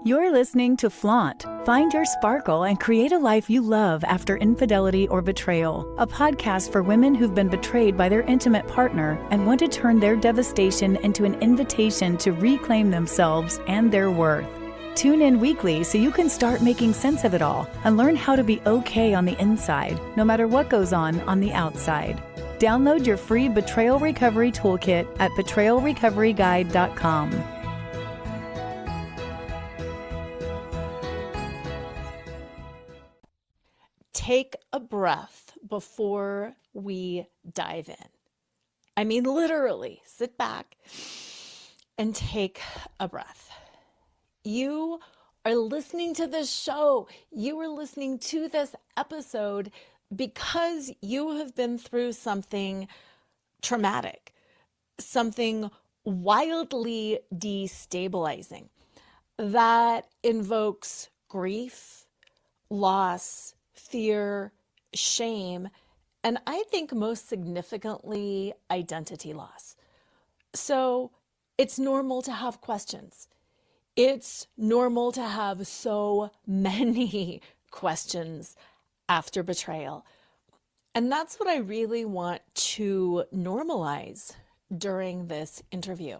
You're listening to Flaunt. Find your sparkle and create a life you love after infidelity or betrayal. A podcast for women who've been betrayed by their intimate partner and want to turn their devastation into an invitation to reclaim themselves and their worth. Tune in weekly so you can start making sense of it all and learn how to be okay on the inside, no matter what goes on the outside. Download your free Betrayal Recovery Toolkit at betrayalrecoveryguide.com. Take a breath before we dive in. I mean, literally, sit back and take a breath. You are listening to this show. You are listening to this episode because you have been through something traumatic, something wildly destabilizing that invokes grief, loss, fear, shame, and I think most significantly, identity loss. So it's normal to have questions. It's normal to have so many questions after betrayal. And that's what I really want to normalize during this interview.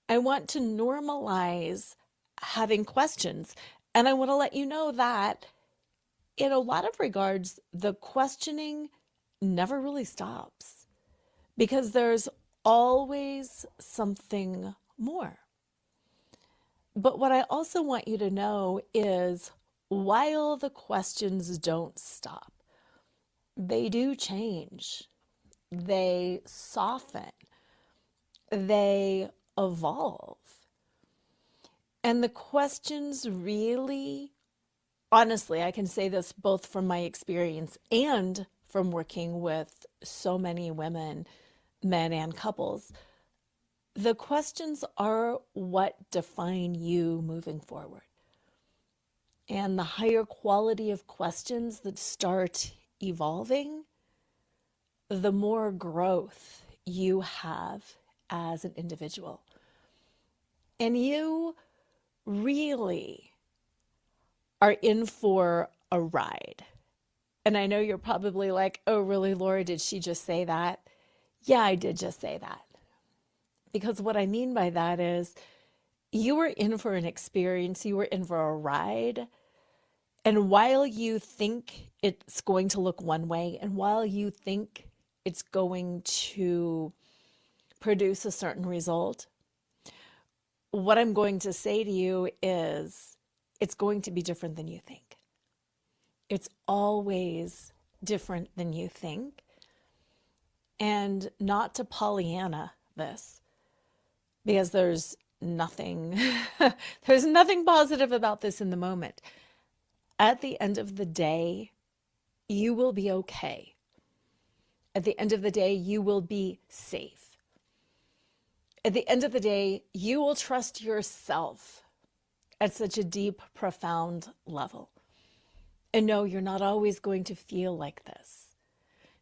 I want to normalize having questions. And I want to let you know that in a lot of regards, the questioning never really stops because there's always something more. But what I also want you to know is while the questions don't stop, they do change, they soften, they evolve. And the questions really, honestly, I can say this both from my experience and from working with so many women, men, and couples. The questions are what define you moving forward. And the higher quality of questions that start evolving, the more growth you have as an individual. And you really are in for a ride. And I know you're probably like, oh, really, Laura, did she just say that? Yeah, I did just say that. Because what I mean by that is you were in for an experience, you were in for a ride. And while you think it's going to look one way, and while you think it's going to produce a certain result, what I'm going to say to you is it's going to be different than you think. It's always different than you think. And not to Pollyanna this, because there's nothing positive about this in the moment. At the end of the day, you will be okay. At the end of the day, you will be safe. At the end of the day, you will trust yourself at such a deep, profound level. And no, you're not always going to feel like this.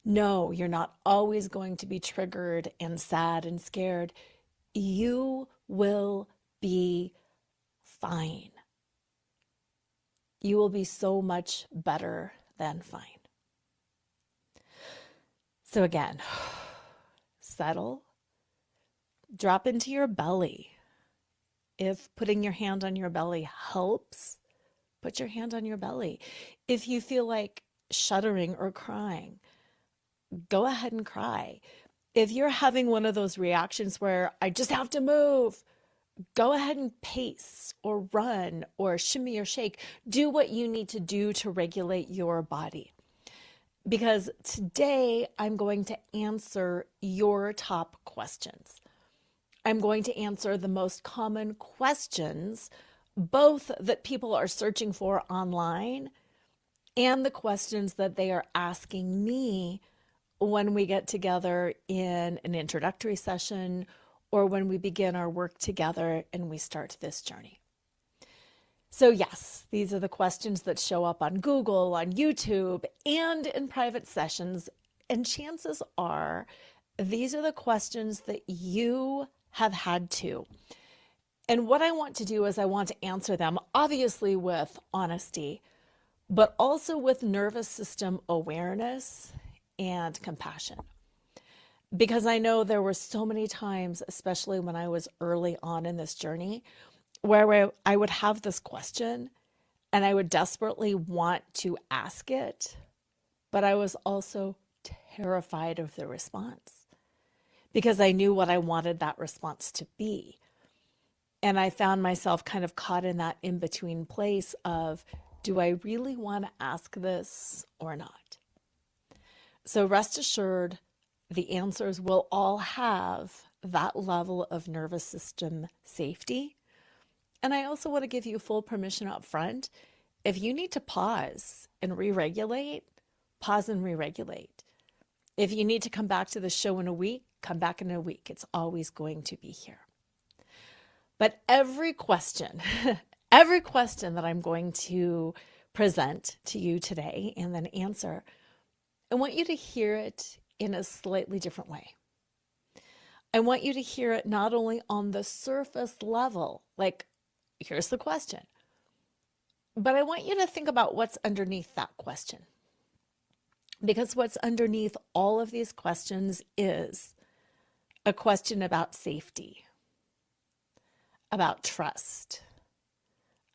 No, you're not always going to be triggered and sad and scared. You will be fine. You will be so much better than fine. So again, settle, drop into your belly. If putting your hand on your belly helps, put your hand on your belly. If you feel like shuddering or crying, go ahead and cry. If you're having one of those reactions where I just have to move, go ahead and pace or run or shimmy or shake. Do what you need to do to regulate your body. Because today I'm going to answer your top questions. I'm going to answer the most common questions, both that people are searching for online and the questions that they are asking me when we get together in an introductory session or when we begin our work together and we start this journey. So yes, these are the questions that show up on Google, on YouTube, and in private sessions. And chances are these are the questions that you have had to. And what I want to do is I want to answer them, obviously with honesty, but also with nervous system awareness and compassion. Because I know there were so many times, especially when I was early on in this journey, where I would have this question and I would desperately want to ask it, but I was also terrified of the response because I knew what I wanted that response to be. And I found myself kind of caught in that in-between place of, do I really want to ask this or not? So rest assured, the answers will all have that level of nervous system safety. And I also want to give you full permission up front. If you need to pause and re-regulate, pause and re-regulate. If you need to come back to the show in a week, come back in a week. It's always going to be here. But every question that I'm going to present to you today and then answer, I want you to hear it in a slightly different way. I want you to hear it not only on the surface level, like, here's the question, but I want you to think about what's underneath that question. Because what's underneath all of these questions is a question about safety, about trust,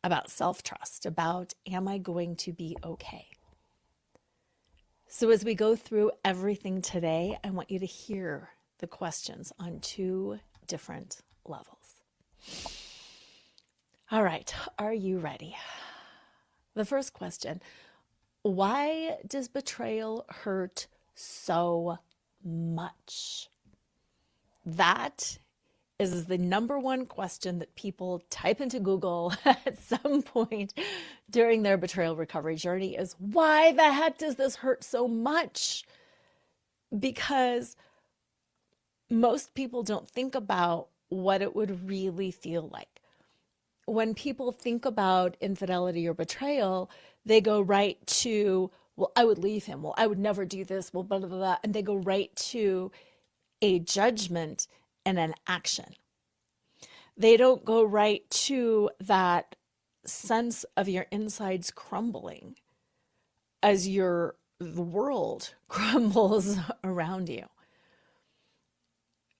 about self-trust, about, am I going to be okay? So as we go through everything today, I want you to hear the questions on two different levels. All right, are you ready? The first question, why does betrayal hurt so much? That is the number one question that people type into Google at some point during their betrayal recovery journey is, why the heck does this hurt so much? Because most people don't think about what it would really feel like. When people think about infidelity or betrayal, they go right to, well, I would leave him. Well, I would never do this. Well, blah, blah, blah. And they go right to a judgment and an action. They don't go right to that sense of your insides crumbling as the world crumbles around you.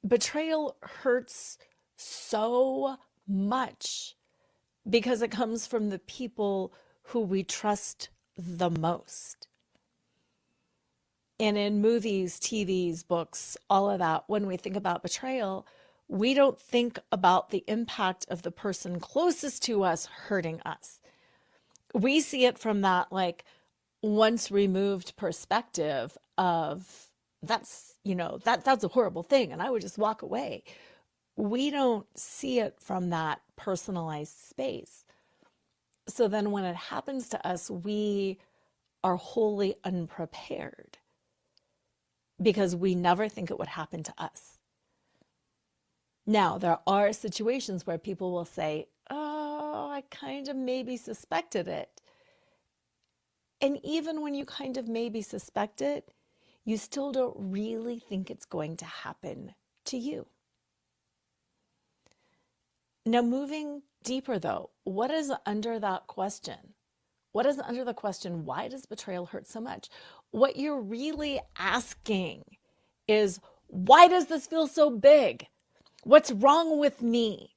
Betrayal hurts so much because it comes from the people who we trust the most. And in movies, TVs, books, all of that, when we think about betrayal, we don't think about the impact of the person closest to us hurting us. We see it from that like once removed perspective of that's a horrible thing and I would just walk away. We don't see it from that personalized space. So then when it happens to us, we are wholly unprepared because we never think it would happen to us. Now, there are situations where people will say, oh, I kind of maybe suspected it. And even when you kind of maybe suspect it, you still don't really think it's going to happen to you. Now, moving deeper though, what is under that question? What is under the question, why does betrayal hurt so much? What you're really asking is, why does this feel so big? What's wrong with me?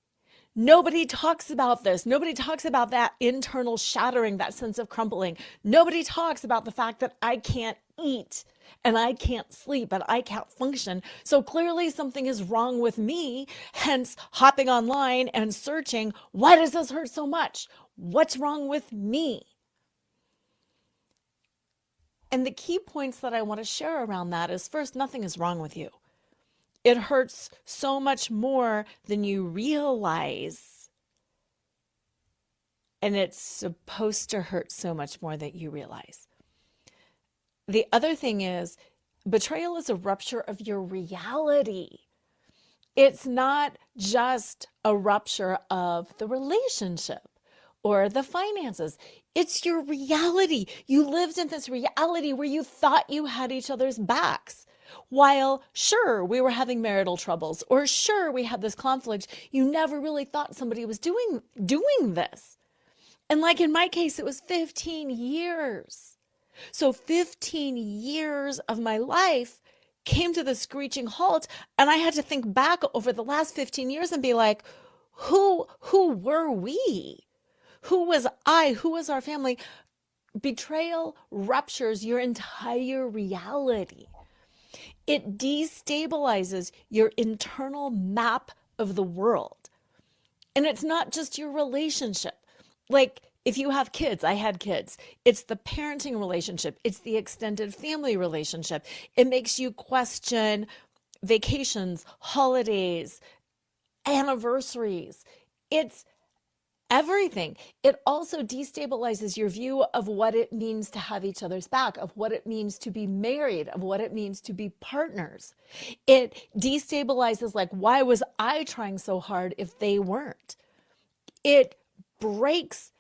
Nobody talks about this. Nobody talks about that internal shattering, that sense of crumbling. Nobody talks about the fact that I can't eat and I can't sleep and I can't function. So clearly something is wrong with me, hence hopping online and searching, why does this hurt so much? What's wrong with me? And the key points that I want to share around that is, first, nothing is wrong with you. It hurts so much more than you realize. And it's supposed to hurt so much more than you realize. The other thing is, betrayal is a rupture of your reality. It's not just a rupture of the relationship or the finances. It's your reality. You lived in this reality where you thought you had each other's backs, While sure, we were having marital troubles, or sure, we had this conflict, you never really thought somebody was doing this. And like in my case, it was 15 years. So 15 years of my life came to the screeching halt, and I had to think back over the last 15 years and be like, who were we? Who was I? Who was our family? Betrayal ruptures your entire reality. It destabilizes your internal map of the world. And it's not just your relationship. Like if you have kids, I had kids, it's the parenting relationship, it's the extended family relationship. It makes you question vacations, holidays, anniversaries. It's everything. It also destabilizes your view of what it means to have each other's back, of what it means to be married, of what it means to be partners. It destabilizes, like, why was I trying so hard if they weren't? It breaks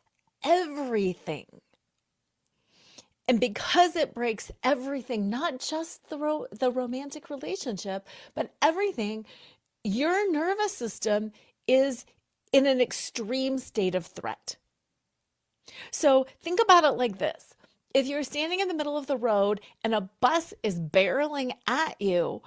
everything. And because it breaks everything, not just the romantic relationship, but everything, your nervous system is in an extreme state of threat. So think about it like this. If you're standing in the middle of the road and a bus is barreling at you,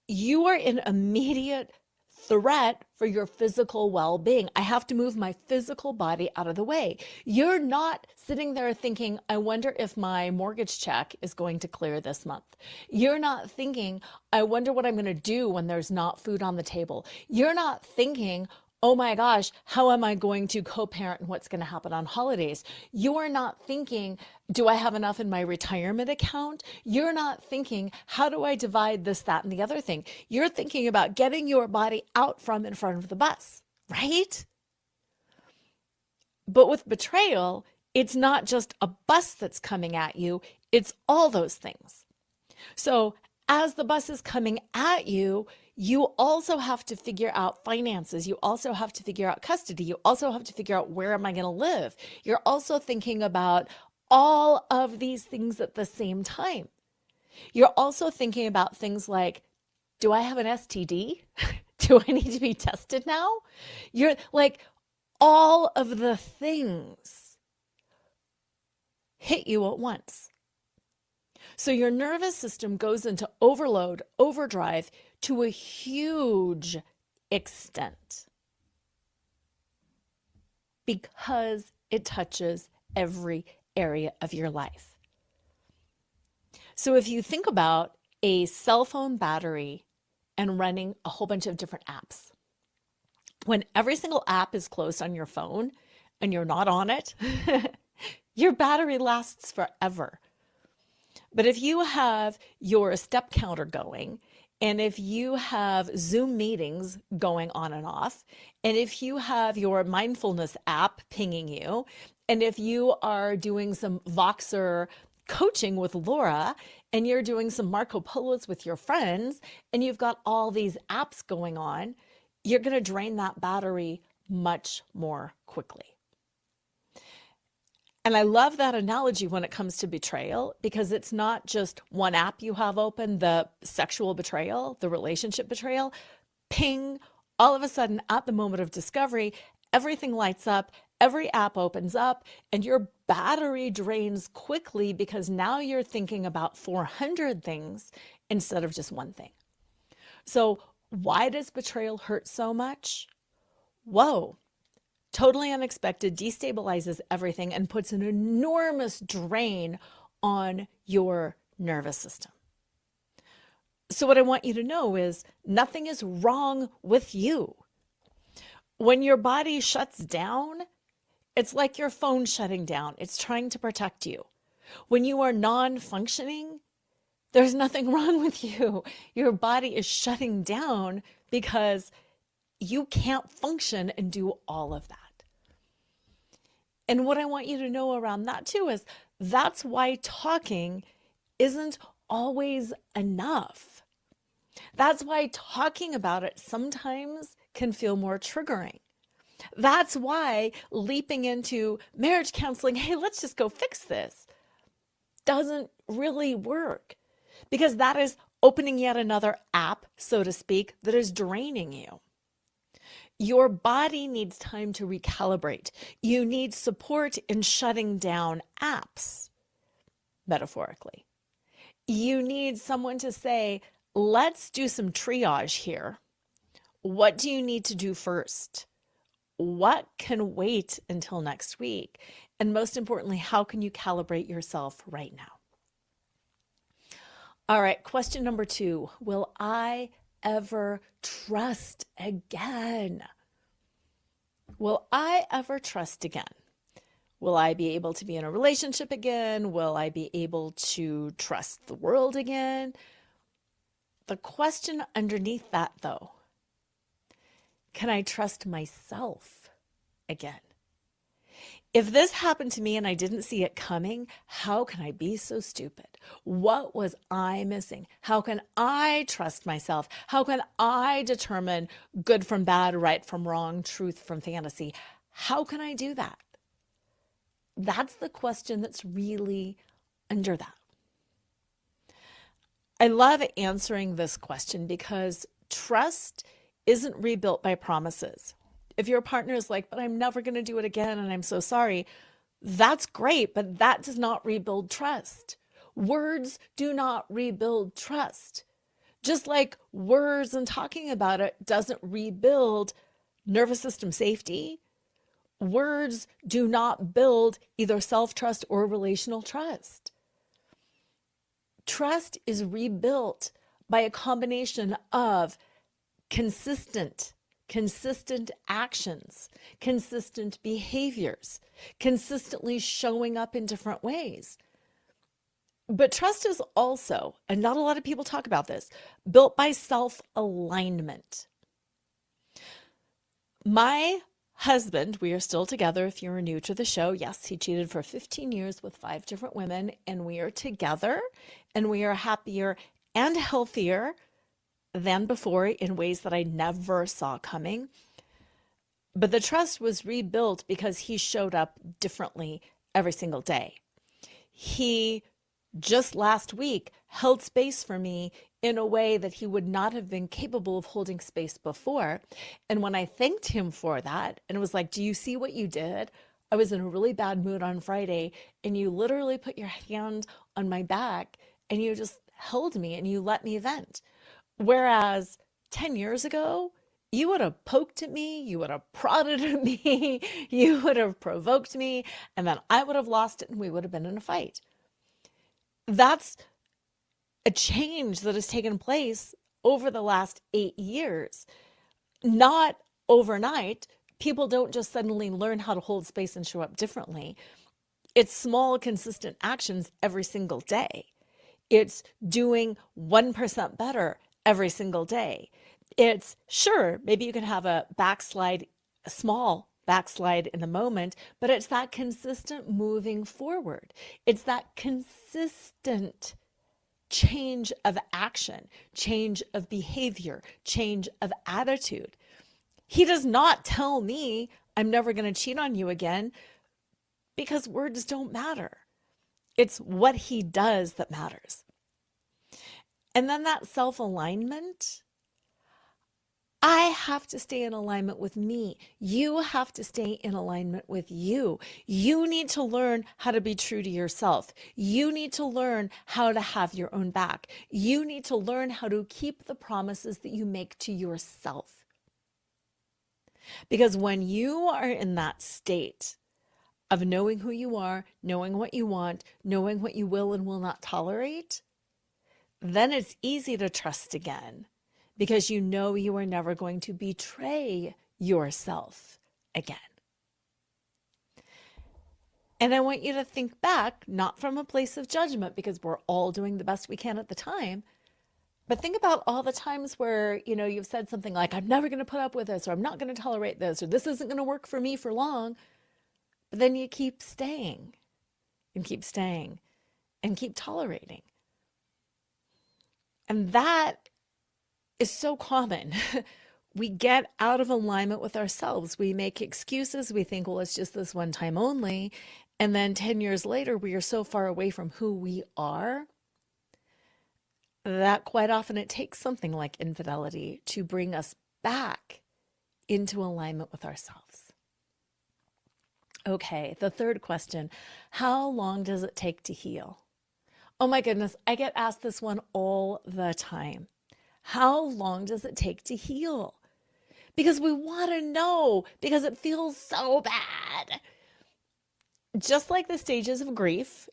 you are in immediate threat for your physical well-being. I have to move my physical body out of the way. You're not sitting there thinking, I wonder if my mortgage check is going to clear this month. You're not thinking, I wonder what I'm going to do when there's not food on the table. You're not thinking, oh my gosh, how am I going to co-parent and what's going to happen on holidays? You're not thinking, do I have enough in my retirement account? You're not thinking, how do I divide this, that, and the other thing? You're thinking about getting your body out from in front of the bus, right? But with betrayal, it's not just a bus that's coming at you, it's all those things. So as the bus is coming at you, you also have to figure out finances. You also have to figure out custody. You also have to figure out, where am I going to live? You're also thinking about all of these things at the same time. You're also thinking about things like, do I have an STD? Do I need to be tested now? You're like, all of the things hit you at once. So your nervous system goes into overload, overdrive to a huge extent because it touches every area of your life. So if you think about a cell phone battery and running a whole bunch of different apps, when every single app is closed on your phone and you're not on it, your battery lasts forever. But if you have your step counter going, and if you have Zoom meetings going on and off, and if you have your mindfulness app pinging you, and if you are doing some Voxer coaching with Lora, and you're doing some Marco Polos with your friends, and you've got all these apps going on, you're going to drain that battery much more quickly. And I love that analogy when it comes to betrayal, because it's not just one app you have open, the sexual betrayal, the relationship betrayal. Ping, all of a sudden at the moment of discovery, everything lights up, every app opens up, and your battery drains quickly because now you're thinking about 400 things instead of just one thing. So why does betrayal hurt so much? Whoa. Totally unexpected, destabilizes everything, and puts an enormous drain on your nervous system. So what I want you to know is nothing is wrong with you. When your body shuts down, it's like your phone shutting down. It's trying to protect you. When you are non-functioning, there's nothing wrong with you. Your body is shutting down because you can't function and do all of that. And what I want you to know around that too is that's why talking isn't always enough. That's why talking about it sometimes can feel more triggering. That's why leaping into marriage counseling, hey, let's just go fix this, doesn't really work, because that is opening yet another app, so to speak, that is draining you. Your body needs time to recalibrate. You need support in shutting down apps, metaphorically. You need someone to say, let's do some triage here. What do you need to do first? What can wait until next week? And most importantly, how can you calibrate yourself right now? All right, question number 2. Will I ever trust again? Will I ever trust again? Will I be able to be in a relationship again? Will I be able to trust the world again? The question underneath that, though, can I trust myself again? If this happened to me and I didn't see it coming, how can I be so stupid? What was I missing? How can I trust myself? How can I determine good from bad, right from wrong, truth from fantasy? How can I do that? That's the question that's really under that. I love answering this question because trust isn't rebuilt by promises. If your partner is like, but I'm never going to do it again and I'm so sorry, that's great, but that does not rebuild trust. Words do not rebuild trust. Just like words and talking about it doesn't rebuild nervous system safety, words do not build either self-trust or relational trust. Trust is rebuilt by a combination of consistent actions, consistent behaviors, consistently showing up in different ways. But trust is also, and not a lot of people talk about this, built by self-alignment. My husband, we are still together. If you're new to the show, yes, he cheated for 15 years with 5 different women, and we are together, and we are happier and healthier than before in ways that I never saw coming. But the trust was rebuilt because he showed up differently every single day. He just last week held space for me in a way that he would not have been capable of holding space before. And when I thanked him for that, and it was like, do you see what you did? I was in a really bad mood on Friday, and you literally put your hand on my back and you just held me and you let me vent. Whereas 10 years ago, you would have poked at me, you would have prodded at me, you would have provoked me, and then I would have lost it and we would have been in a fight. That's a change that has taken place over the last 8 years. Not overnight. People don't just suddenly learn how to hold space and show up differently. It's small, consistent actions every single day. It's doing 1% better every single day. It's sure, maybe you can have a backslide, a small backslide in the moment, but it's that consistent moving forward. It's that consistent change of action, change of behavior, change of attitude. He does not tell me I'm never going to cheat on you again because words don't matter. It's what he does that matters. And then that self-alignment, I have to stay in alignment with me. You have to stay in alignment with you. You need to learn how to be true to yourself. You need to learn how to have your own back. You need to learn how to keep the promises that you make to yourself. Because when you are in that state of knowing who you are, knowing what you want, knowing what you will and will not tolerate, then it's easy to trust again because you know you are never going to betray yourself again. And I want you to think back, not from a place of judgment because we're all doing the best we can at the time, but think about all the times where, you've said something like, I'm never going to put up with this, or I'm not going to tolerate this, or this isn't going to work for me for long. But then you keep staying and keep staying and keep tolerating. And that is so common. We get out of alignment with ourselves. We make excuses. We think, well, it's just this one time only. And then 10 years later, we are so far away from who we are that quite often it takes something like infidelity to bring us back into alignment with ourselves. Okay, the third question, how long does it take to heal? Oh my goodness, I get asked this one all the time. How long does it take to heal? Because we want to know, because it feels so bad. Just like the stages of grief,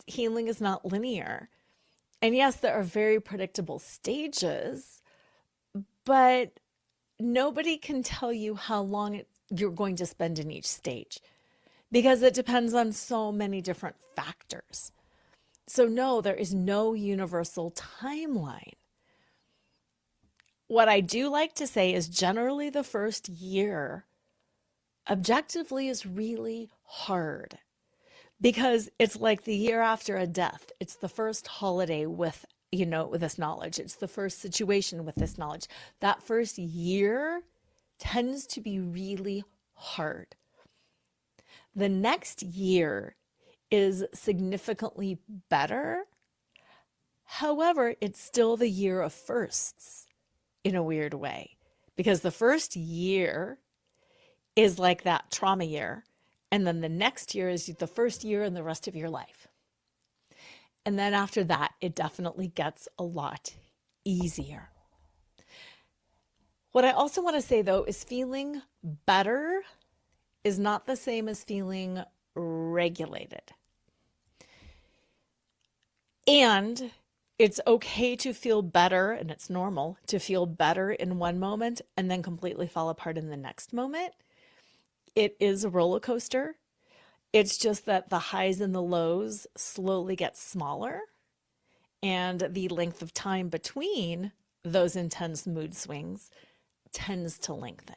healing is not linear. And yes, there are very predictable stages, but nobody can tell you how long you're going to spend in each stage because it depends on so many different factors. So no, there is no universal timeline. What I do like to say is generally the first year objectively is really hard because it's like the year after a death. It's the first holiday with this knowledge. It's the first situation with this knowledge. That first year tends to be really hard. The next year is significantly better. However, it's still the year of firsts in a weird way, because the first year is like that trauma year. And then the next year is the first year in the rest of your life. And then after that, it definitely gets a lot easier. What I also want to say, though, is feeling better is not the same as feeling regulated. And it's okay to feel better, and it's normal to feel better in one moment and then completely fall apart in the next moment. It is a roller coaster. It's just that the highs and the lows slowly get smaller, and the length of time between those intense mood swings tends to lengthen.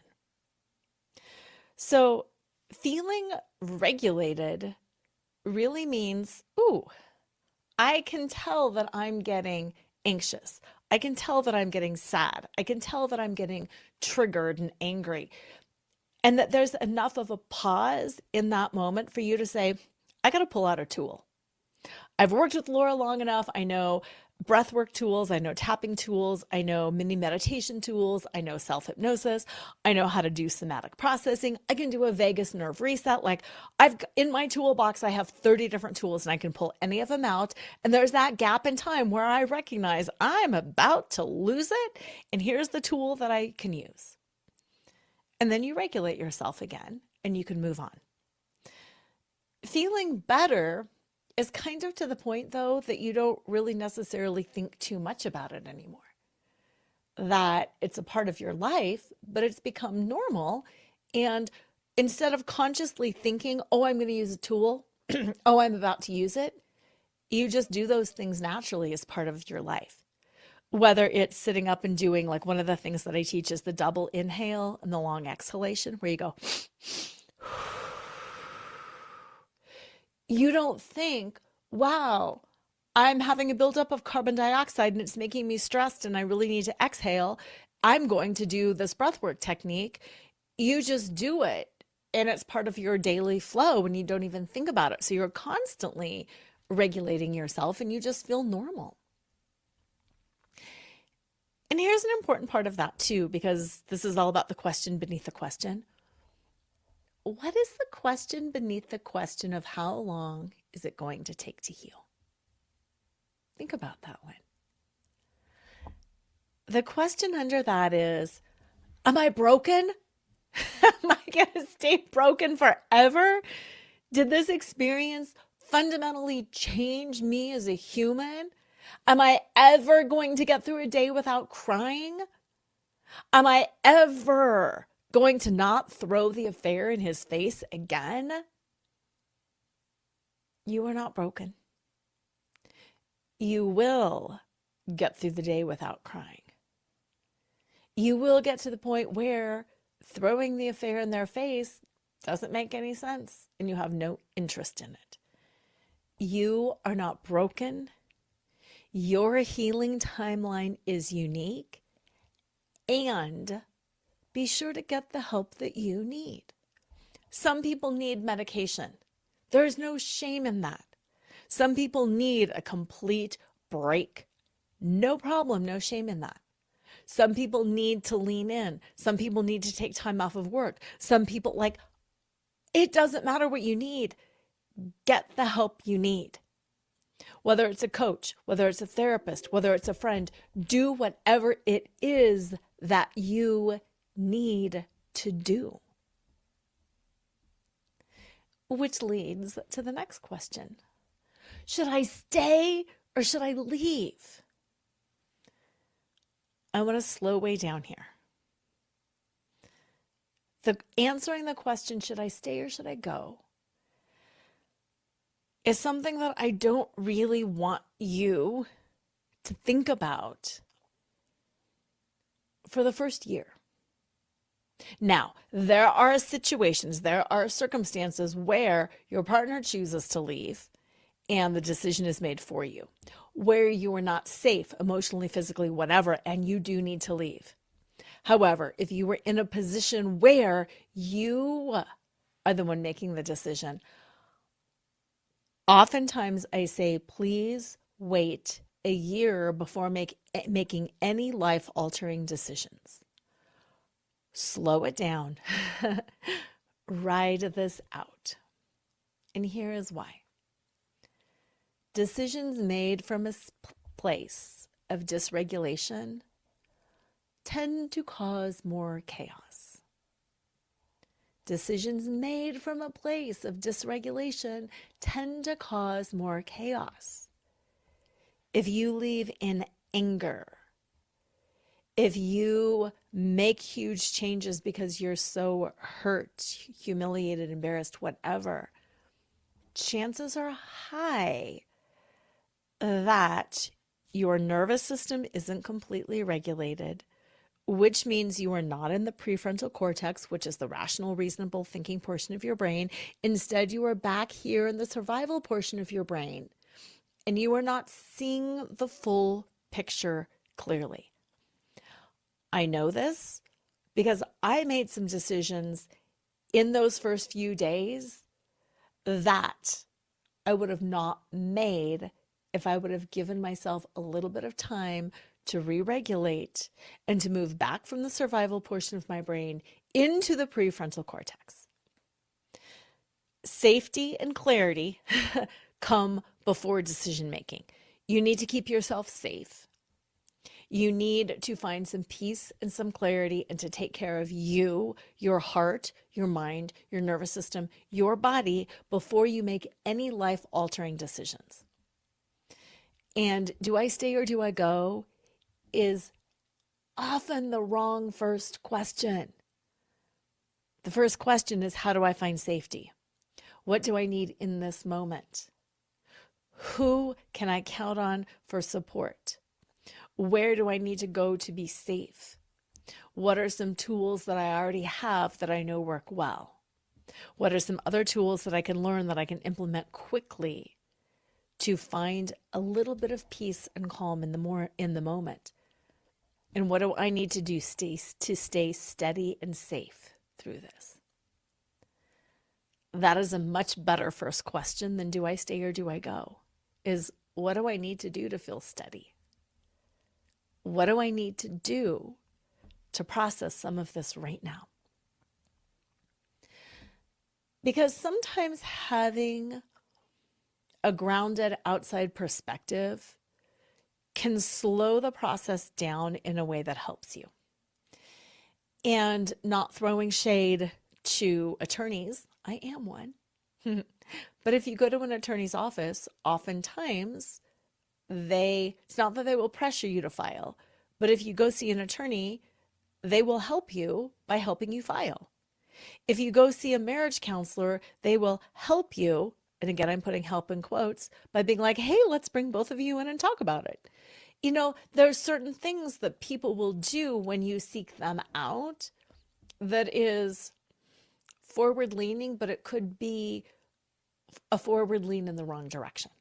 So feeling regulated really means, I can tell that I'm getting anxious. I can tell that I'm getting sad. I can tell that I'm getting triggered and angry. And that there's enough of a pause in that moment for you to say, I got to pull out a tool. I've worked with Lora long enough. I know breathwork tools. I know tapping tools. I know mini meditation tools. I know self-hypnosis. I know how to do somatic processing. I can do a vagus nerve reset. Like in my toolbox, I have 30 different tools and I can pull any of them out. And there's that gap in time where I recognize I'm about to lose it. And here's the tool that I can use. And then you regulate yourself again and you can move on. Feeling better is kind of to the point, though, that you don't really necessarily think too much about it anymore. That it's a part of your life, but it's become normal. And instead of consciously thinking, I'm going to use a tool, I'm about to use it, you just do those things naturally as part of your life. Whether it's sitting up and doing, like, one of the things that I teach is the double inhale and the long exhalation, where you go, you don't think, wow, I'm having a buildup of carbon dioxide and it's making me stressed and I really need to exhale. I'm going to do this breathwork technique. You just do it. And it's part of your daily flow and you don't even think about it. So you're constantly regulating yourself and you just feel normal. And here's an important part of that too, because this is all about the question beneath the question. What is the question beneath the question of how long is it going to take to heal? Think about that one. The question under that is, am I broken? Am I going to stay broken forever? Did this experience fundamentally change me as a human? Am I ever going to get through a day without crying? Am I ever going to not throw the affair in his face again? You are not broken. You will get through the day without crying. You will get to the point where throwing the affair in their face doesn't make any sense and you have no interest in it. You are not broken. Your healing timeline is unique, and be sure to get the help that you need. Some people need medication. There's no shame in that. Some people need a complete break. No problem, no shame in that. Some people need to lean in. Some people need to take time off of work. Some people, like, it doesn't matter what you need. Get the help you need. Whether it's a coach, whether it's a therapist, whether it's a friend, do whatever it is that you need to do. Which leads to the next question. Should I stay or should I leave? I want to slow way down here. Answering the question, should I stay or should I go, is something that I don't really want you to think about for the first year. Now, there are situations, there are circumstances where your partner chooses to leave and the decision is made for you, where you are not safe emotionally, physically, whatever, and you do need to leave. However, if you were in a position where you are the one making the decision, oftentimes I say, please wait a year before making any life-altering decisions. Slow it down. Ride this out. And here is why. Decisions made from a place of dysregulation tend to cause more chaos. Decisions made from a place of dysregulation tend to cause more chaos. If you leave in anger, if you make huge changes because you're so hurt, humiliated, embarrassed, whatever, chances are high that your nervous system isn't completely regulated, which means you are not in the prefrontal cortex, which is the rational, reasonable thinking portion of your brain. Instead, you are back here in the survival portion of your brain, and you are not seeing the full picture clearly. I know this because I made some decisions in those first few days that I would have not made if I would have given myself a little bit of time to re-regulate and to move back from the survival portion of my brain into the prefrontal cortex. Safety and clarity come before decision making. You need to keep yourself safe. You need to find some peace and some clarity and to take care of you, your heart, your mind, your nervous system, your body before you make any life-altering decisions. And do I stay or do I go is often the wrong first question. The first question is, how do I find safety? What do I need in this moment? Who can I count on for support? Where do I need to go to be safe? What are some tools that I already have that I know work well? What are some other tools that I can learn that I can implement quickly to find a little bit of peace and calm in the moment? And what do I need to do to stay steady and safe through this? That is a much better first question than do I stay or do I go? Is what do I need to do to feel steady? What do I need to do to process some of this right now? Because sometimes having a grounded outside perspective can slow the process down in a way that helps you. And not throwing shade to attorneys, I am one. But if you go to an attorney's office, oftentimes it's not that they will pressure you to file, but if you go see an attorney, they will help you by helping you file. If you go see a marriage counselor, they will help you, and again, I'm putting help in quotes, by being like, hey, let's bring both of you in and talk about it. You know, there's certain things that people will do when you seek them out that is forward leaning, but it could be a forward lean in the wrong direction.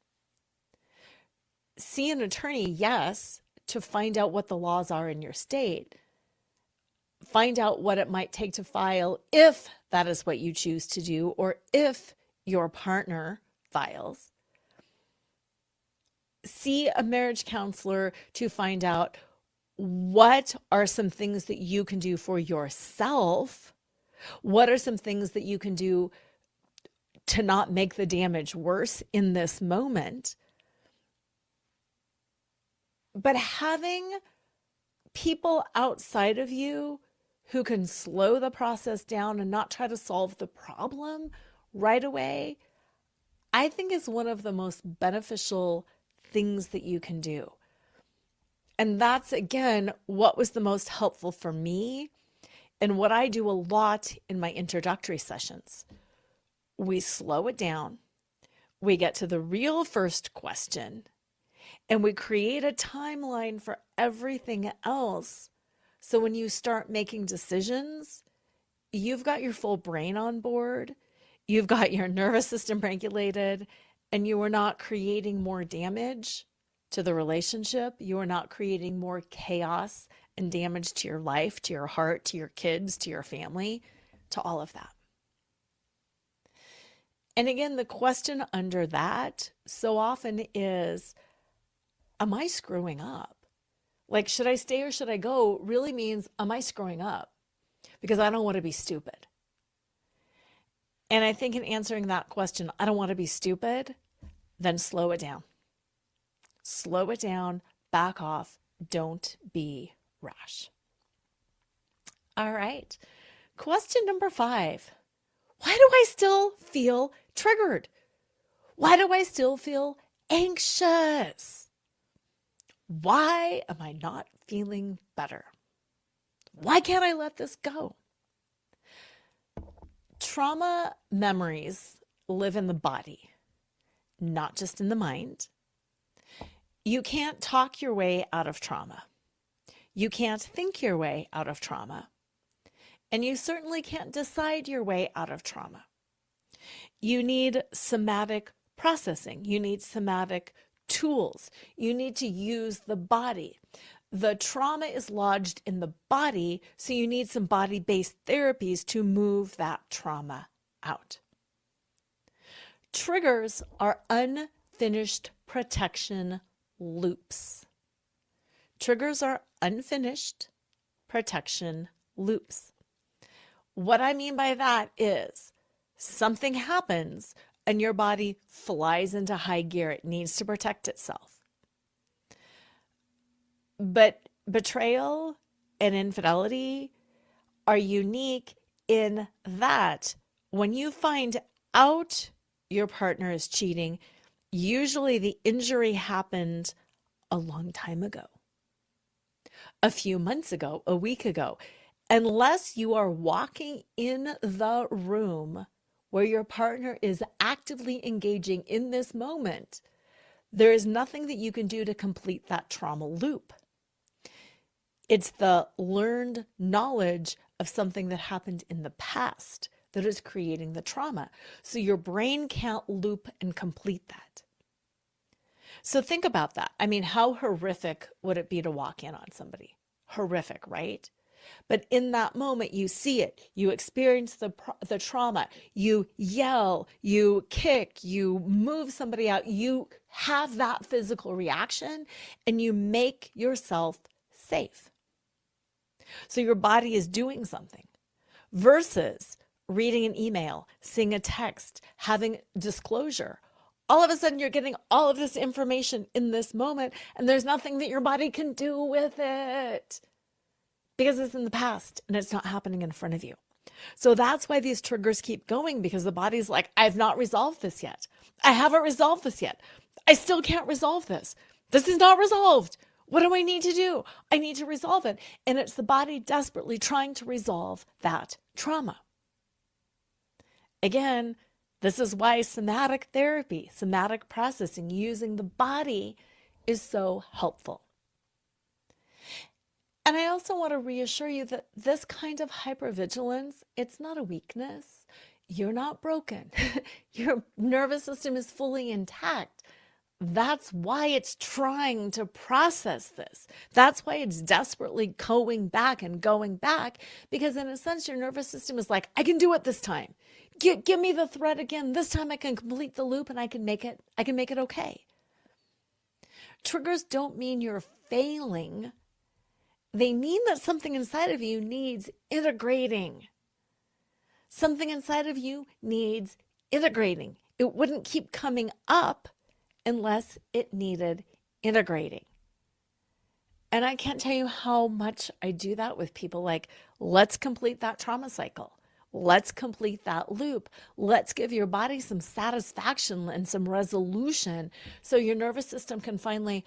See an attorney, yes, to find out what the laws are in your state. Find out what it might take to file if that is what you choose to do, or if your partner files. see a marriage counselor to find out what are some things that you can do for yourself. What are some things that you can do to not make the damage worse in this moment? But having people outside of you who can slow the process down and not try to solve the problem right away, I think is one of the most beneficial things that you can do. And that's, again, what was the most helpful for me and what I do a lot in my introductory sessions. We slow it down, we get to the real first question, and we create a timeline for everything else. So when you start making decisions, you've got your full brain on board, you've got your nervous system regulated, and you are not creating more damage to the relationship. You are not creating more chaos and damage to your life, to your heart, to your kids, to your family, to all of that. And again, the question under that so often is, am I screwing up? Like, should I stay or should I go really means, am I screwing up? Because I don't want to be stupid. And I think in answering that question, I don't want to be stupid, then slow it down. Slow it down, back off, don't be rash. All right. Question number 5. Why do I still feel triggered? Why do I still feel anxious? Why am I not feeling better? Why can't I let this go? Trauma memories live in the body, not just in the mind. You can't talk your way out of trauma. You can't think your way out of trauma. And you certainly can't decide your way out of trauma. You need somatic processing. You need somatic tools. You need to use the body. The trauma is lodged in the body, so you need some body-based therapies to move that trauma out. Triggers are unfinished protection loops. Triggers are unfinished protection loops. What I mean by that is something happens and your body flies into high gear. It needs to protect itself. But betrayal and infidelity are unique in that when you find out your partner is cheating, usually the injury happened a long time ago, a few months ago, a week ago. Unless you are walking in the room where your partner is actively engaging in this moment, there is nothing that you can do to complete that trauma loop. It's the learned knowledge of something that happened in the past that is creating the trauma. So your brain can't loop and complete that. So think about that. I mean, how horrific would it be to walk in on somebody? Horrific, right? But in that moment, you see it, you experience the trauma, you yell, you kick, you move somebody out, you have that physical reaction, and you make yourself safe. So your body is doing something versus reading an email, seeing a text, having disclosure. All of a sudden, you're getting all of this information in this moment, and there's nothing that your body can do with it because it's in the past and it's not happening in front of you. So that's why these triggers keep going, because the body's like, I've not resolved this yet. I haven't resolved this yet. I still can't resolve this. This is not resolved. What do I need to do? I need to resolve it. And it's the body desperately trying to resolve that trauma. Again, this is why somatic therapy, somatic processing, using the body is so helpful. And I also want to reassure you that this kind of hypervigilance, it's not a weakness. You're not broken. Your nervous system is fully intact. That's why it's trying to process this. That's why it's desperately going back, because in a sense, your nervous system is like, I can do it this time. Give me the thread again. This time I can complete the loop and I can make it okay. Triggers don't mean you're failing. They mean that something inside of you needs integrating. Something inside of you needs integrating. It wouldn't keep coming up unless it needed integrating. And I can't tell you how much I do that with people. Like, let's complete that trauma cycle. Let's complete that loop. Let's give your body some satisfaction and some resolution so your nervous system can finally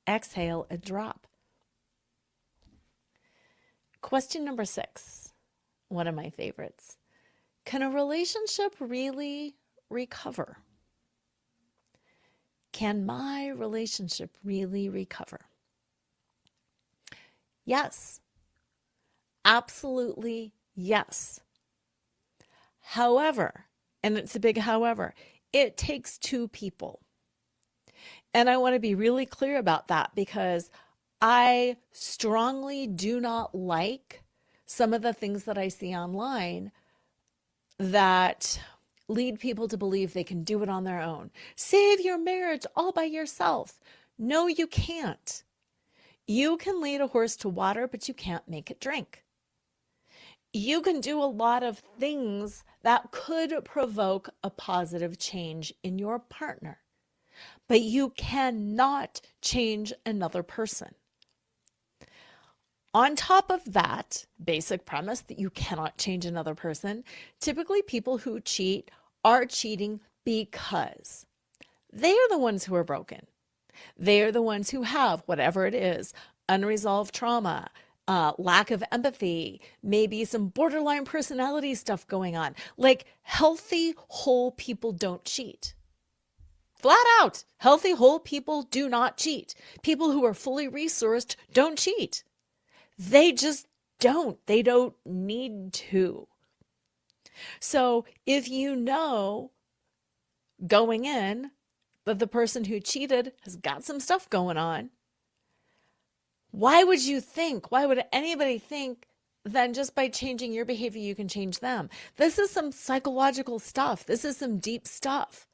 exhale and drop. Question number 6, one of my favorites. Can a relationship really recover? Can my relationship really recover? Yes. Absolutely yes. However, and it's a big however, it takes 2 people. And I want to be really clear about that because I strongly do not like some of the things that I see online that lead people to believe they can do it on their own. Save your marriage all by yourself. No, you can't. You can lead a horse to water, but you can't make it drink. You can do a lot of things that could provoke a positive change in your partner, but you cannot change another person. On top of that basic premise that you cannot change another person, typically people who cheat are cheating because they are the ones who are broken. They are the ones who have whatever it is, unresolved trauma, lack of empathy, maybe some borderline personality stuff going on. Like, healthy, whole people don't cheat. Flat out, healthy, whole people do not cheat. People who are fully resourced don't cheat. They just don't. They don't need to. So if you know going in that the person who cheated has got some stuff going on, why would anybody think then just by changing your behavior you can change them? This is some psychological stuff. This is some deep stuff.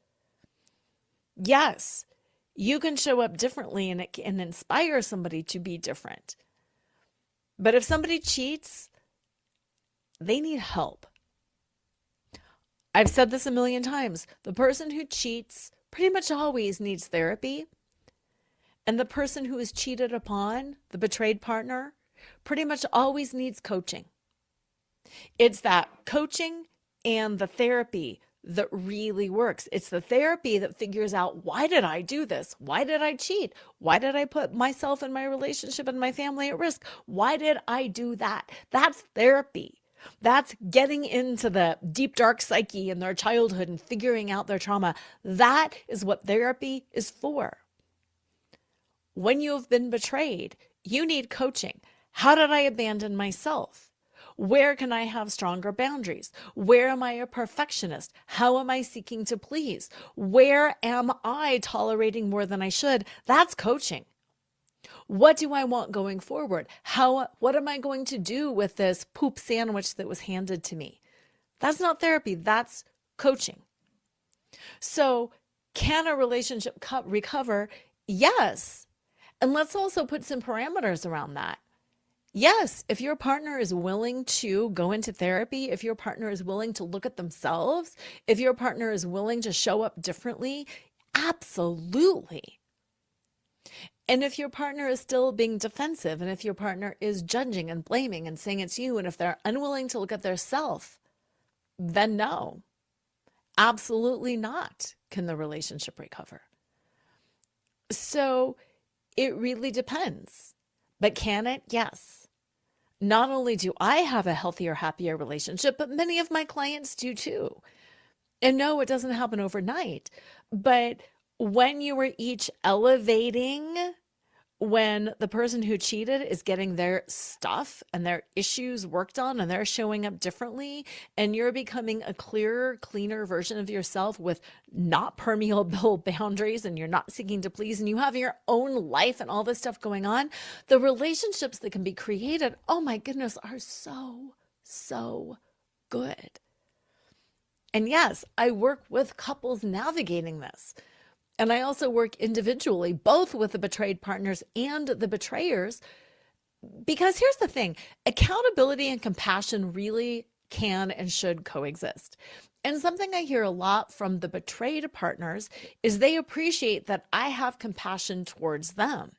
Yes, you can show up differently and it can inspire somebody to be different. But if somebody cheats, they need help. I've said this a million times. The person who cheats pretty much always needs therapy. And the person who is cheated upon, the betrayed partner, pretty much always needs coaching. It's that coaching and the therapy that really works. It's the therapy that figures out, why did I do this? Why did I cheat? Why did I put myself and my relationship and my family at risk? Why did I do that? That's therapy. That's getting into the deep, dark psyche in their childhood and figuring out their trauma. That is what therapy is for. When you have been betrayed, you need coaching. How did I abandon myself? Where can I have stronger boundaries? Where am I a perfectionist? How am I seeking to please? Where am I tolerating more than I should? That's coaching. What do I want going forward? What am I going to do with this poop sandwich that was handed to me? That's not therapy. That's coaching. So can a relationship recover? Yes. And let's also put some parameters around that. Yes, if your partner is willing to go into therapy, if your partner is willing to look at themselves, if your partner is willing to show up differently, absolutely. And if your partner is still being defensive, and if your partner is judging and blaming and saying it's you, and if they're unwilling to look at their self, then no, absolutely not can the relationship recover. So it really depends. But can it? Yes. Not only do I have a healthier, happier relationship, but many of my clients do too. And no, it doesn't happen overnight. But when you are each elevating, when the person who cheated is getting their stuff and their issues worked on and they're showing up differently, and you're becoming a clearer, cleaner version of yourself with not permeable boundaries, and you're not seeking to please, and you have your own life and all this stuff going on, the relationships that can be created, oh my goodness, are so, so good. And yes, I work with couples navigating this. And I also work individually, both with the betrayed partners and the betrayers, because here's the thing, accountability and compassion really can and should coexist. And something I hear a lot from the betrayed partners is they appreciate that I have compassion towards them.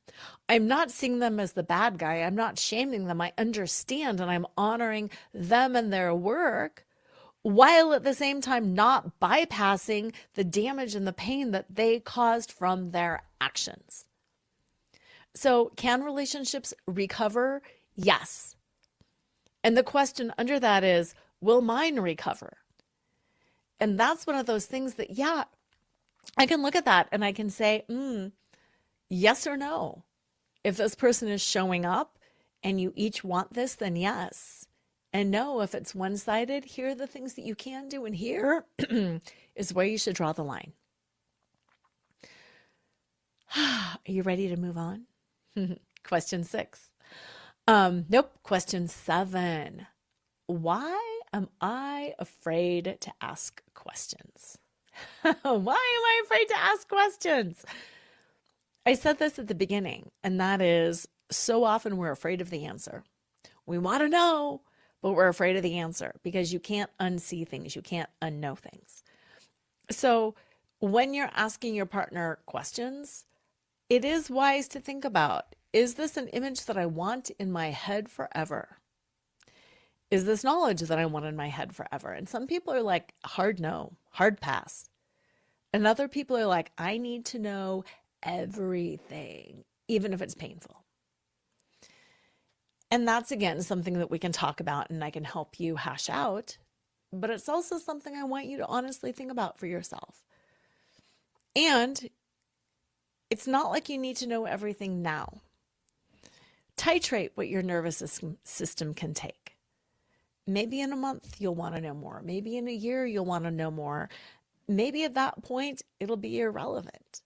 I'm not seeing them as the bad guy. I'm not shaming them. I understand and I'm honoring them and their work, while at the same time not bypassing the damage and the pain that they caused from their actions. So, can relationships recover? Yes. And the question under that is, will mine recover? And that's one of those things that, yeah, I can look at that and I can say, yes or no. If this person is showing up and you each want this, then yes. And no, if it's one-sided, here are the things that you can do, and here is where you should draw the line. Are you ready to move on? Question 6. Nope. Question 7. Why am I afraid to ask questions? Why am I afraid to ask questions? I said this at the beginning, and that is, so often we're afraid of the answer. We want to know, but we're afraid of the answer because you can't unsee things. You can't unknow things. So when you're asking your partner questions, it is wise to think about, is this an image that I want in my head forever? Is this knowledge that I want in my head forever? And some people are like, hard no, hard pass. And other people are like, I need to know everything, even if it's painful. And that's, again, something that we can talk about and I can help you hash out. But it's also something I want you to honestly think about for yourself. And it's not like you need to know everything now. Titrate what your nervous system can take. Maybe in a month you'll want to know more. Maybe in a year you'll want to know more. Maybe at that point it'll be irrelevant.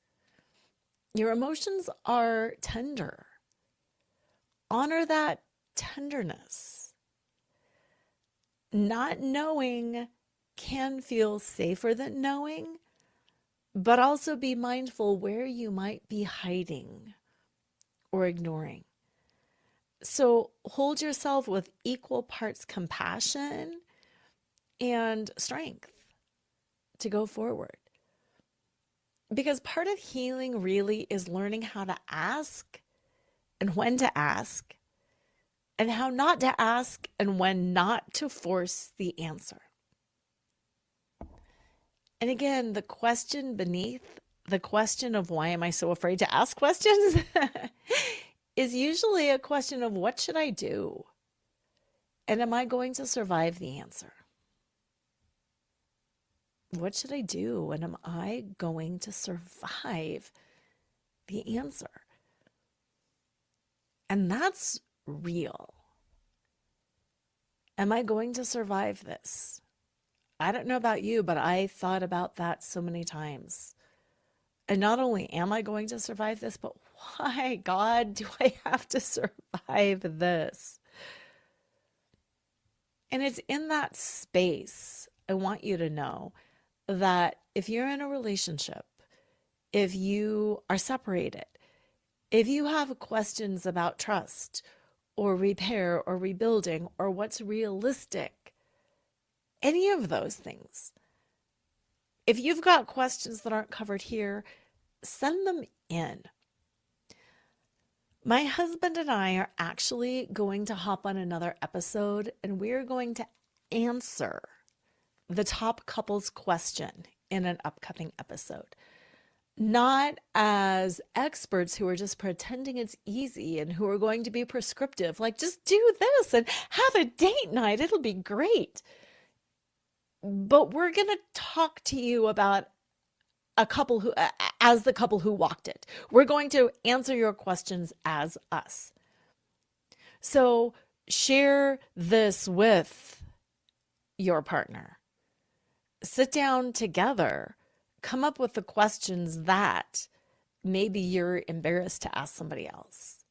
Your emotions are tender. Honor that tenderness. Not knowing can feel safer than knowing, but also be mindful where you might be hiding or ignoring. So hold yourself with equal parts compassion and strength to go forward. Because part of healing really is learning how to ask and when to ask, and how not to ask and when not to force the answer. And again, the question beneath the question of why am I so afraid to ask questions is usually a question of what should I do? And am I going to survive the answer? What should I do? And am I going to survive the answer? And that's real. Am I going to survive this? I don't know about you, but I thought about that so many times. And not only am I going to survive this, but why, God, do I have to survive this? And it's in that space, I want you to know that if you're in a relationship, if you are separated, if you have questions about trust or repair or rebuilding or what's realistic, any of those things, if you've got questions that aren't covered here, send them in. My husband and I are actually going to hop on another episode, and we're going to answer the top couples question in an upcoming episode. Not as experts who are just pretending it's easy and who are going to be prescriptive, like just do this and have a date night, it'll be great. But we're going to talk to you about a couple who, as the couple who walked it. We're going to answer your questions as us. So share this with your partner. Sit down together. Come up with the questions that maybe you're embarrassed to ask somebody else.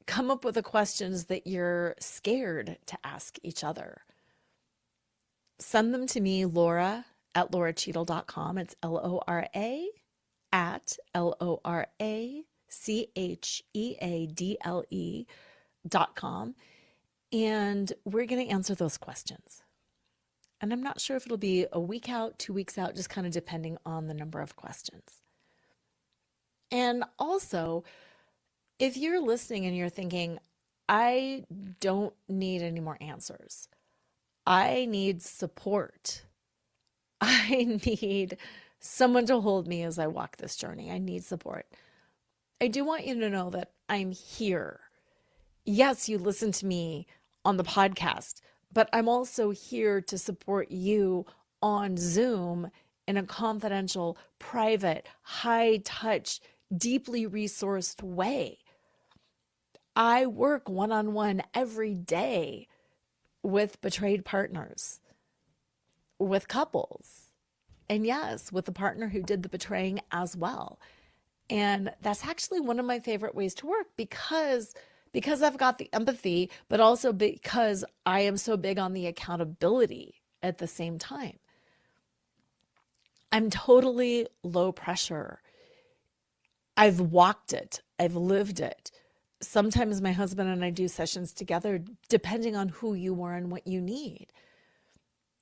Come up with the questions that you're scared to ask each other. Send them to me, Lora, at loracheadle.com. It's Lora at LoraCheadle.com. And we're going to answer those questions. And I'm not sure if it'll be a week out, 2 weeks out, just kind of depending on the number of questions. And also, if you're listening and you're thinking, I don't need any more answers, I need support, I need someone to hold me as I walk this journey, I need support, I do want you to know that I'm here. Yes, you listen to me on the podcast, but I'm also here to support you on Zoom in a confidential, private, high-touch, deeply resourced way. I work one-on-one every day with betrayed partners, with couples, and yes, with the partner who did the betraying as well. And that's actually one of my favorite ways to work because I've got the empathy, but also because I am so big on the accountability at the same time. I'm totally low pressure. I've walked it. I've lived it. Sometimes my husband and I do sessions together, depending on who you are and what you need.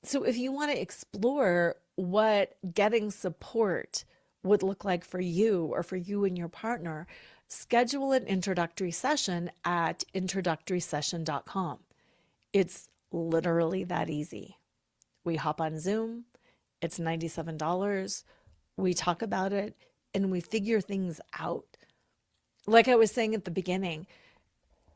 So if you want to explore what getting support would look like for you or for you and your partner, schedule an introductory session at introductorysession.com. It's literally that easy. We hop on Zoom. It's $97. We talk about it and we figure things out. Like I was saying at the beginning,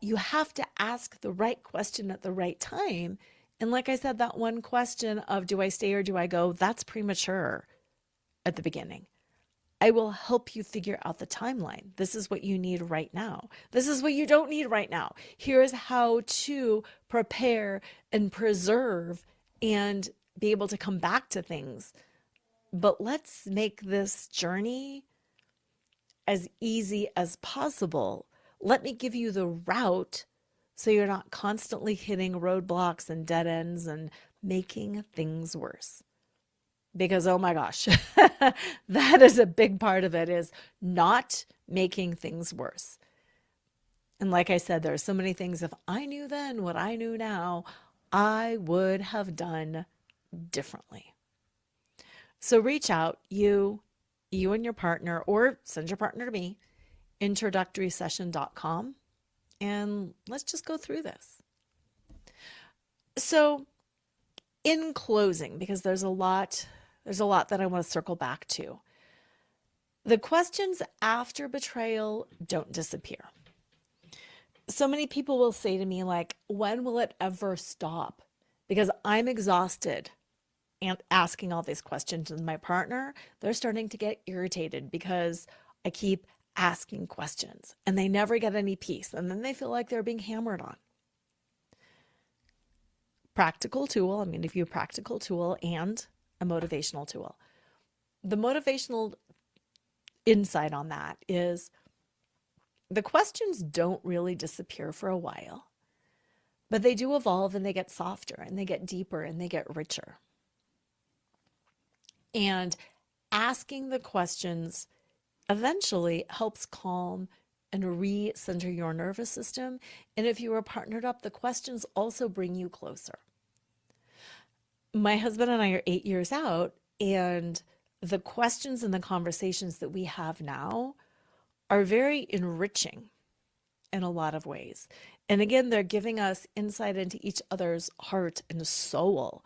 you have to ask the right question at the right time. And like I said, that one question of do I stay or do I go, that's premature at the beginning. I will help you figure out the timeline. This is what you need right now. This is what you don't need right now. Here's how to prepare and preserve and be able to come back to things. But let's make this journey as easy as possible. Let me give you the route so you're not constantly hitting roadblocks and dead ends and making things worse. Because, oh my gosh, that is a big part of it, is not making things worse. And like I said, there are so many things, if I knew then what I knew now, I would have done differently. So reach out, you and your partner, or send your partner to me, introductorysession.com, and let's just go through this. So in closing, because there's a lot that I want to circle back to. The questions after betrayal don't disappear. So many people will say to me, like, when will it ever stop? Because I'm exhausted and asking all these questions. And my partner, they're starting to get irritated because I keep asking questions and they never get any peace. And then they feel like they're being hammered on. Practical tool, I'm going to give you a practical tool and a motivational tool. The motivational insight on that is the questions don't really disappear for a while, but they do evolve and they get softer and they get deeper and they get richer. And asking the questions eventually helps calm and recenter your nervous system. And if you are partnered up, the questions also bring you closer. My husband and I are 8 years out, and the questions and the conversations that we have now are very enriching in a lot of ways. And again, they're giving us insight into each other's heart and soul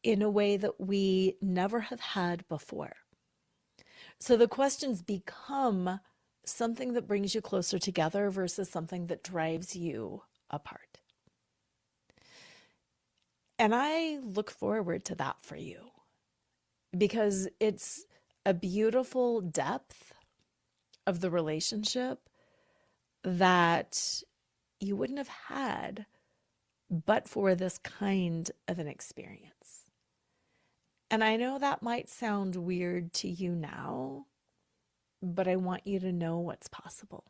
in a way that we never have had before. So the questions become something that brings you closer together versus something that drives you apart. And I look forward to that for you because it's a beautiful depth of the relationship that you wouldn't have had but for this kind of an experience. And I know that might sound weird to you now, but I want you to know what's possible.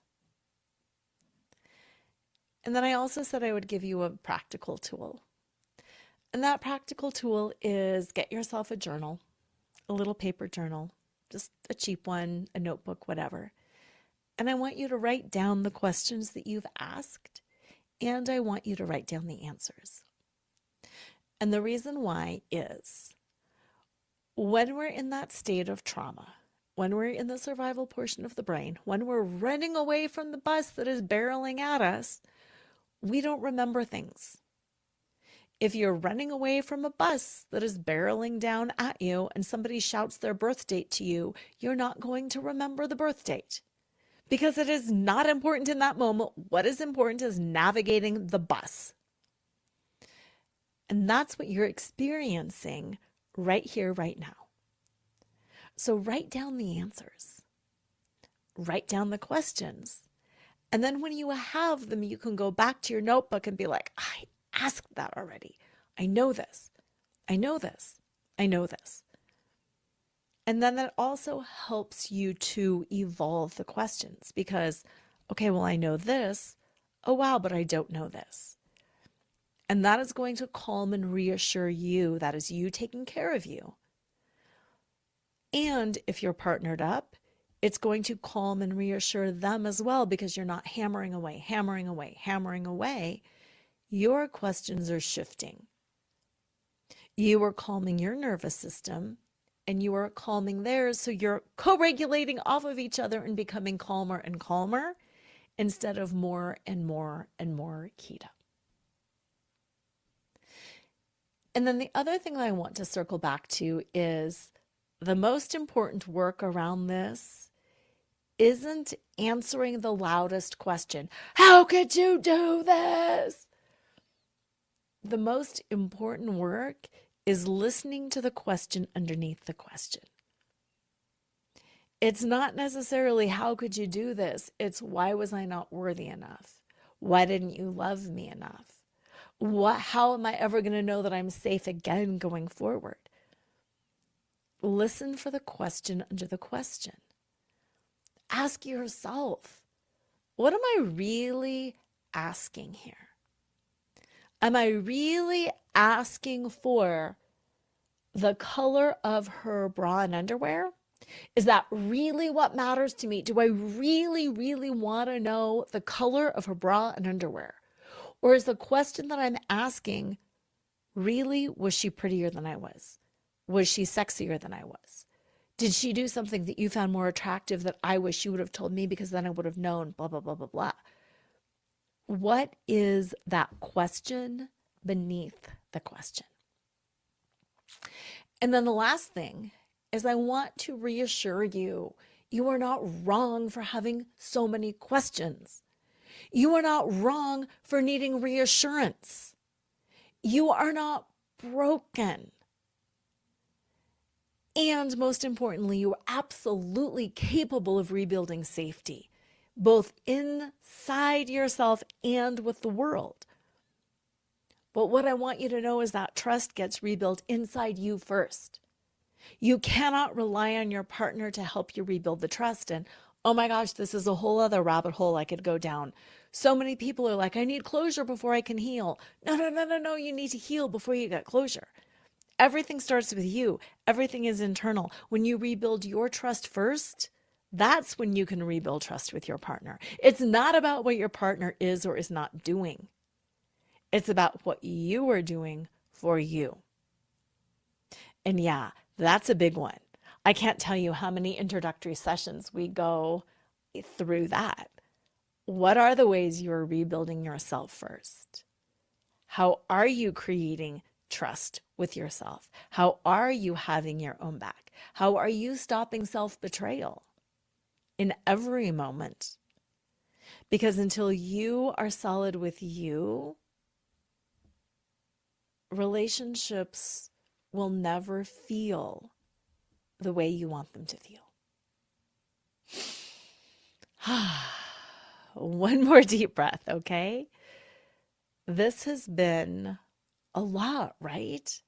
And then I also said I would give you a practical tool. And that practical tool is get yourself a journal, a little paper journal. just a cheap one, a notebook, whatever. And I want you to write down the questions that you've asked, and I want you to write down the answers. And the reason why is when we're in that state of trauma, when we're in the survival portion of the brain, when we're running away from the bus that is barreling at us, we don't remember things. If you're running away from a bus that is barreling down at you and somebody shouts their birth date to you, you're not going to remember the birth date because it is not important in that moment. What is important is navigating the bus. And that's what you're experiencing right here, right now. So write down the answers. Write down the questions. And then when you have them, you can go back to your notebook and be like, I asked that already. I know this. I know this. I know this. And then that also helps you to evolve the questions because, okay, well, I know this. Oh, wow, but I don't know this. And that is going to calm and reassure you. That is you taking care of you. And if you're partnered up, it's going to calm and reassure them as well because you're not hammering away, hammering away, hammering away. Your questions are shifting. You are calming your nervous system and you are calming theirs. So you're co-regulating off of each other and becoming calmer and calmer instead of more and more and more keyed up. And then the other thing that I want to circle back to is the most important work around this isn't answering the loudest question. How could you do this? The most important work is listening to the question underneath the question. It's not necessarily how could you do this? It's why was I not worthy enough? Why didn't you love me enough? How am I ever going to know that I'm safe again going forward? Listen for the question under the question. Ask yourself, what am I really asking here? Am I really asking for the color of her bra and underwear? Is that really what matters to me? Do I really, really want to know the color of her bra and underwear? Or is the question that I'm asking, really, was she prettier than I was? Was she sexier than I was? Did she do something that you found more attractive that I wish you would have told me because then I would have known, blah, blah, blah, blah, blah. What is that question beneath the question? And then the last thing is I want to reassure you, you are not wrong for having so many questions. You are not wrong for needing reassurance. You are not broken. And most importantly, you are absolutely capable of rebuilding safety, both inside yourself and with the world. But what I want you to know is that trust gets rebuilt inside you first. You cannot rely on your partner to help you rebuild the trust. And oh my gosh, this is a whole other rabbit hole I could go down. So many people are like, I need closure before I can heal. No. You need to heal before you get closure. Everything starts with you. Everything is internal. When you rebuild your trust first, that's when you can rebuild trust with your partner. It's not about what your partner is or is not doing. It's about what you are doing for you. And yeah, that's a big one. I can't tell you how many introductory sessions we go through that. What are the ways you are rebuilding yourself first? How are you creating trust with yourself? How are you having your own back? How are you stopping self-betrayal in every moment? Because until you are solid with you, relationships will never feel the way you want them to feel. One more deep breath, okay? This has been a lot, right?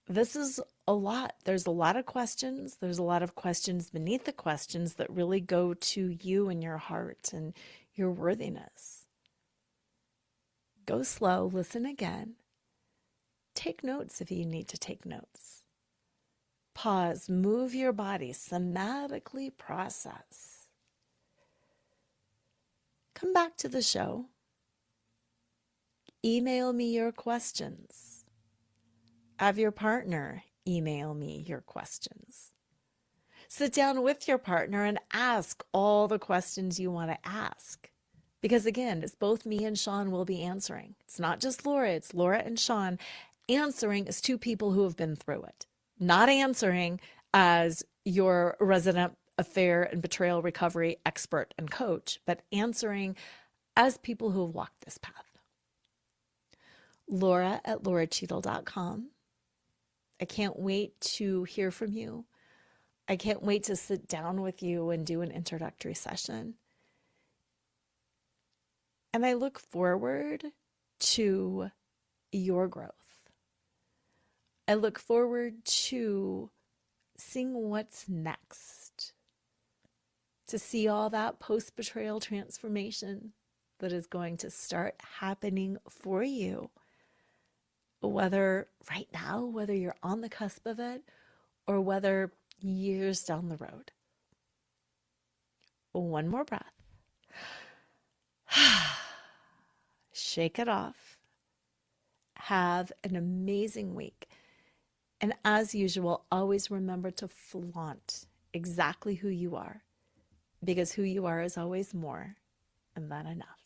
This is a lot. There's a lot of questions. There's a lot of questions beneath the questions that really go to you and your heart and your worthiness. Go slow, listen again. Take notes if you need to take notes. pause, move your body, somatically process. Come back to the show. Email me your questions. Have your partner email me your questions. Sit down with your partner and ask all the questions you want to ask. Because again, it's both me and Sean will be answering. It's not just Lora, it's Lora and Sean answering as two people who have been through it. Not answering as your resident affair and betrayal recovery expert and coach, but answering as people who have walked this path. Lora at LoraCheadle.com. I can't wait to hear from you. I can't wait to sit down with you and do an introductory session. And I look forward to your growth. I look forward to seeing what's next, to see all that post-betrayal transformation that is going to start happening for you, whether right now, whether you're on the cusp of it, or whether years down the road. One more breath. Shake it off. Have an amazing week. And as usual, always remember to flaunt exactly who you are, because who you are is always more than enough.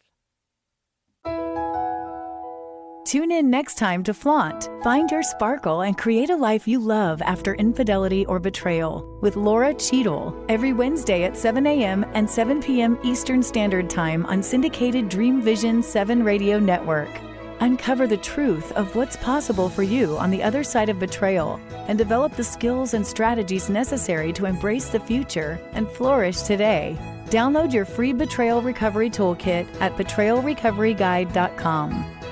Tune in next time to Flaunt, find your sparkle, and create a life you love after infidelity or betrayal with Lora Cheadle every Wednesday at 7 a.m. and 7 p.m. Eastern Standard Time on syndicated Dream Vision 7 Radio Network. Uncover the truth of what's possible for you on the other side of betrayal and develop the skills and strategies necessary to embrace the future and flourish today. Download your free Betrayal Recovery Toolkit at betrayalrecoveryguide.com.